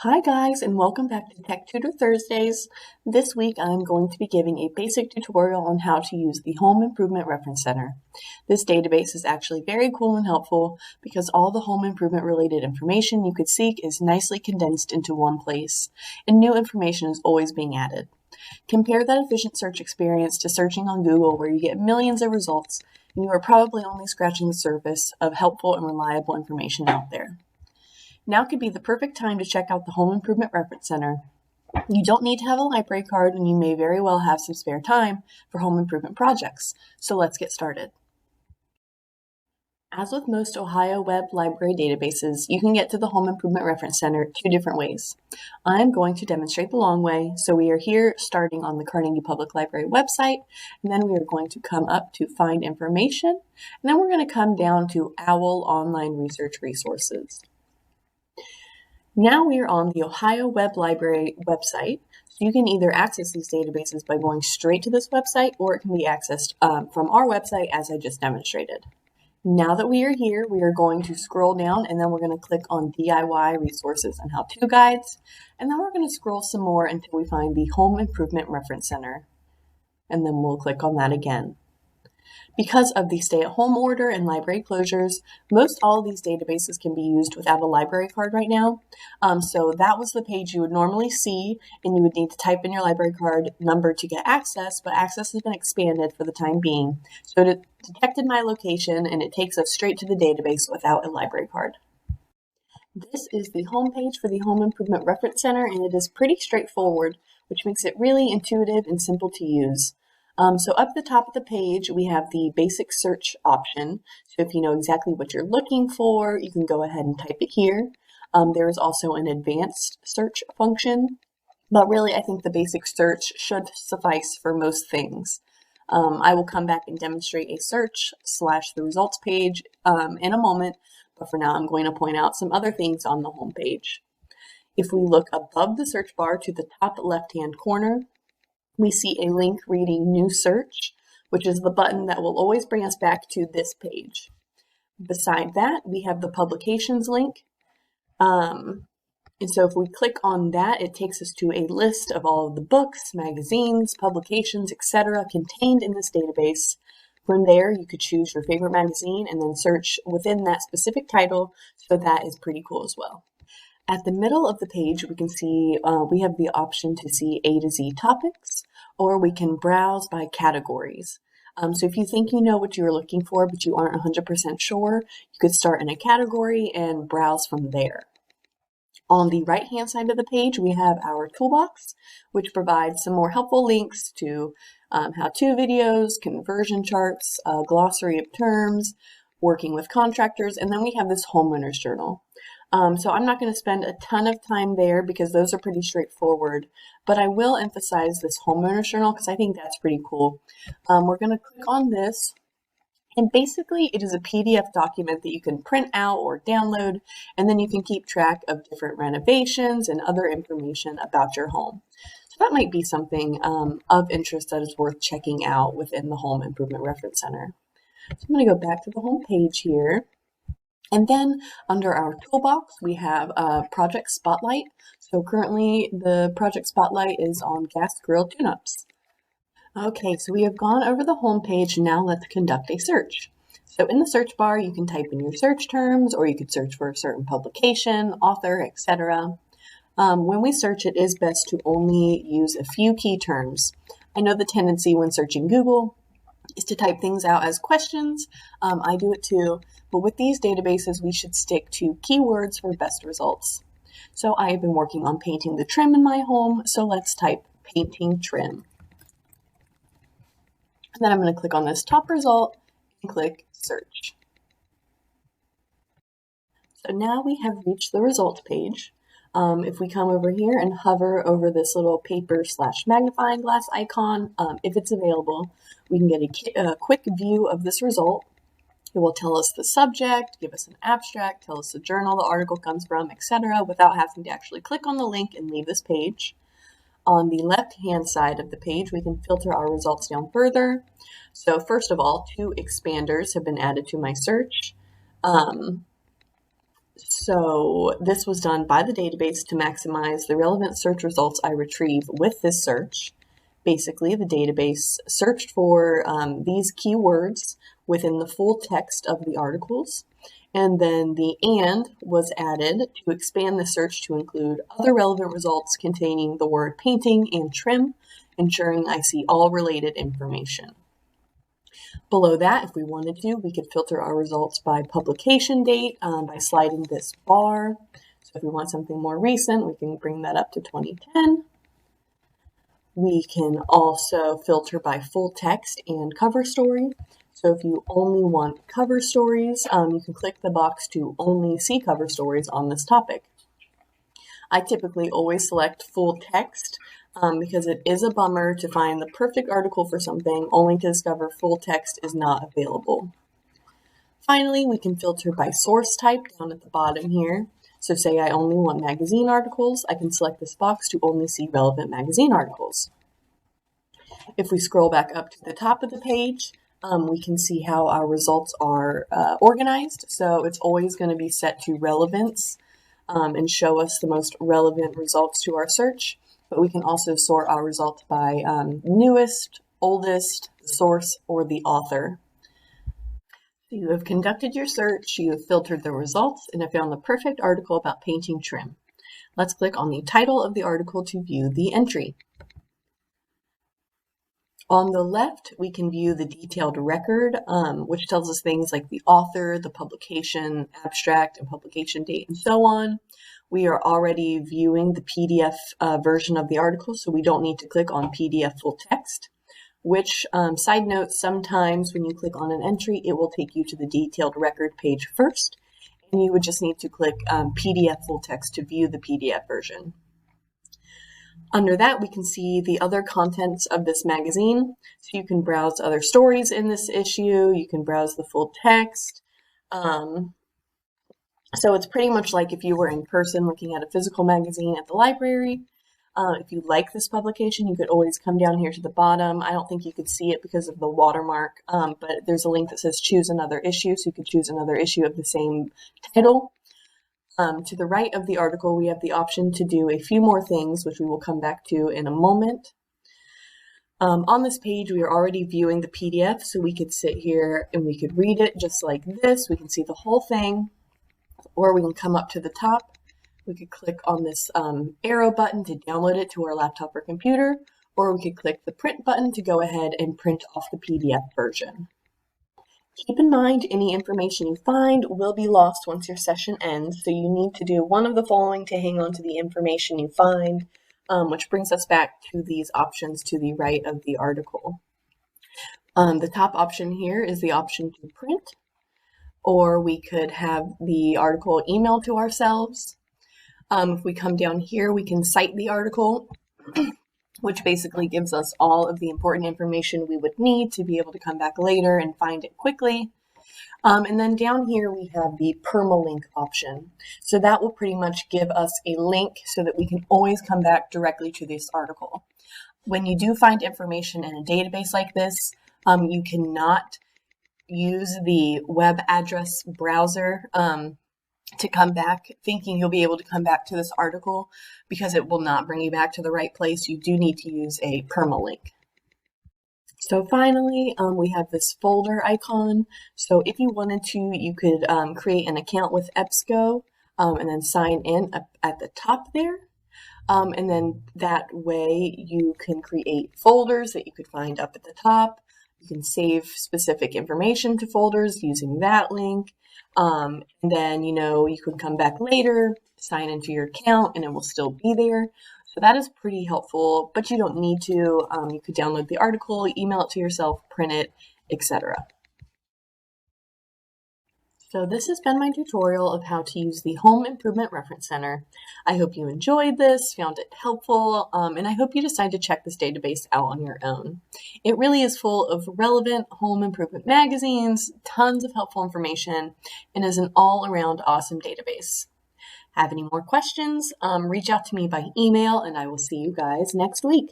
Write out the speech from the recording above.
Hi guys, and welcome back to Tech Tutor Thursdays. This week I'm going to be giving a basic tutorial on how to use the Home Improvement Reference Center. This database is actually very cool and helpful because all the home improvement related information you could seek is nicely condensed into one place, and new information is always being added. Compare that efficient search experience to searching on Google where you get millions of results, and you are probably only scratching the surface of helpful and reliable information out there. Now could be the perfect time to check out the Home Improvement Reference Center. You don't need to have a library card, and you may very well have some spare time for home improvement projects. So let's get started. As with most Ohio Web Library databases, you can get to the Home Improvement Reference Center two different ways. I'm going to demonstrate the long way, so we are here starting on the Carnegie Public Library website, and then we are going to come up to Find Information, and then we're going to come down to OWL Online Research Resources. Now we are on the Ohio Web Library website, so you can either access these databases by going straight to this website, or it can be accessed from our website as I just demonstrated. Now that we are here, we are going to scroll down, and then we're going to click on DIY resources and how-to guides, and then we're going to scroll some more until we find the Home Improvement Reference Center, and then we'll click on that again. Because of the stay-at-home order and library closures, most all of these databases can be used without a library card right now. So that was the page you would normally see, and you would need to type in your library card number to get access, but access has been expanded for the time being. So it detected my location, and it takes us straight to the database without a library card. This is the homepage for the Home Improvement Reference Center, and it is pretty straightforward, which makes it really intuitive and simple to use. So up the top of the page, we have the basic search option. So if you know exactly what you're looking for, you can go ahead and type it here. There is also an advanced search function, but really I think the basic search should suffice for most things. I will come back and demonstrate a search / the results page in a moment, but for now I'm going to point out some other things on the home page. If we look above the search bar to the top left-hand corner, we see a link reading New Search, which is the button that will always bring us back to this page. Beside that, we have the Publications link. And so if we click on that, it takes us to a list of all of the books, magazines, publications, etc. contained in this database. From there, you could choose your favorite magazine and then search within that specific title, so that is pretty cool as well. At the middle of the page, we can see we have the option to see A to Z topics, or we can browse by categories. So if you think you know what you're looking for, but you aren't 100% sure, you could start in a category and browse from there. On the right-hand side of the page, we have our toolbox, which provides some more helpful links to how-to videos, conversion charts, glossary of terms, working with contractors, and then we have this homeowner's journal. So I'm not going to spend a ton of time there because those are pretty straightforward, but I will emphasize this homeowner's journal because I think that's pretty cool. We're going to click on this, and basically it is a PDF document that you can print out or download, and then you can keep track of different renovations and other information about your home. So that might be something of interest that is worth checking out within the Home Improvement Reference Center. So I'm going to go back to the home page here. And then under our toolbox, we have Project Spotlight. So currently the Project Spotlight is on gas grill tune-ups. Okay, so we have gone over the home page. Now let's conduct a search. So in the search bar, you can type in your search terms, or you could search for a certain publication, author, etc. When we search, it is best to only use a few key terms. I know the tendency when searching Google is to type things out as questions. I do it too, but with these databases, we should stick to keywords for best results. So I have been working on painting the trim in my home, so let's type painting trim. And then I'm going to click on this top result and click search. So now we have reached the results page. If we come over here and hover over this little paper / magnifying glass icon, if it's available, we can get a quick view of this result. It will tell us the subject, give us an abstract, tell us the journal the article comes from, etc., without having to actually click on the link and leave this page. On the left-hand side of the page, we can filter our results down further. So first of all, 2 expanders have been added to my search. So this was done by the database to maximize the relevant search results I retrieve with this search. Basically, the database searched for these keywords within the full text of the articles, and then the "and" was added to expand the search to include other relevant results containing the word painting and trim, ensuring I see all related information. Below that, if we wanted to, we could filter our results by publication date by sliding this bar. So if we want something more recent, we can bring that up to 2010. We can also filter by full text and cover story. So if you only want cover stories, you can click the box to only see cover stories on this topic. I typically always select full text because it is a bummer to find the perfect article for something only to discover full text is not available. Finally, we can filter by source type down at the bottom here. So say I only want magazine articles, I can select this box to only see relevant magazine articles. If we scroll back up to the top of the page, we can see how our results are organized. So it's always going to be set to relevance and show us the most relevant results to our search. But we can also sort our results by newest, oldest, source, or the author. So you have conducted your search, you have filtered the results, and have found the perfect article about painting trim. Let's click on the title of the article to view the entry. On the left, we can view the detailed record, which tells us things like the author, the publication, abstract, and publication date, and so on. We are already viewing the PDF version of the article, so we don't need to click on PDF full text. Which, side note, sometimes when you click on an entry, it will take you to the detailed record page first, and you would just need to click PDF full text to view the PDF version. Under that, we can see the other contents of this magazine. So you can browse other stories in this issue, you can browse the full text. So it's pretty much like if you were in person looking at a physical magazine at the library. If you like this publication, you could always come down here to the bottom. I don't think you could see it because of the watermark, but there's a link that says choose another issue, so you could choose another issue of the same title. To the right of the article, we have the option to do a few more things, which we will come back to in a moment. On this page, we are already viewing the PDF, so we could sit here and we could read it just like this. We can see the whole thing, or we can come up to the top. We could click on this arrow button to download it to our laptop or computer, or we could click the print button to go ahead and print off the PDF version. Keep in mind, any information you find will be lost once your session ends, so you need to do one of the following to hang on to the information you find, which brings us back to these options to the right of the article. The top option here is the option to print, or we could have the article emailed to ourselves. If we come down here, we can cite the article, which basically gives us all of the important information we would need to be able to come back later and find it quickly. And then down here, we have the permalink option. So that will pretty much give us a link so that we can always come back directly to this article. When you do find information in a database like this, you cannot use the web address browser to come back thinking you'll be able to come back to this article, because it will not bring you back to the right place. You do need to use a permalink. So finally, we have this folder icon. So if you wanted to, you could create an account with EBSCO and then sign in at the top there. And then that way you can create folders that you could find up at the top. You can save specific information to folders using that link. And then, you could come back later, sign into your account, and it will still be there. So that is pretty helpful, but you don't need to. You could download the article, email it to yourself, print it, etc. So this has been my tutorial of how to use the Home Improvement Reference Center. I hope you enjoyed this, found it helpful, and I hope you decide to check this database out on your own. It really is full of relevant home improvement magazines, tons of helpful information, and is an all-around awesome database. Have any more questions? Reach out to me by email, and I will see you guys next week.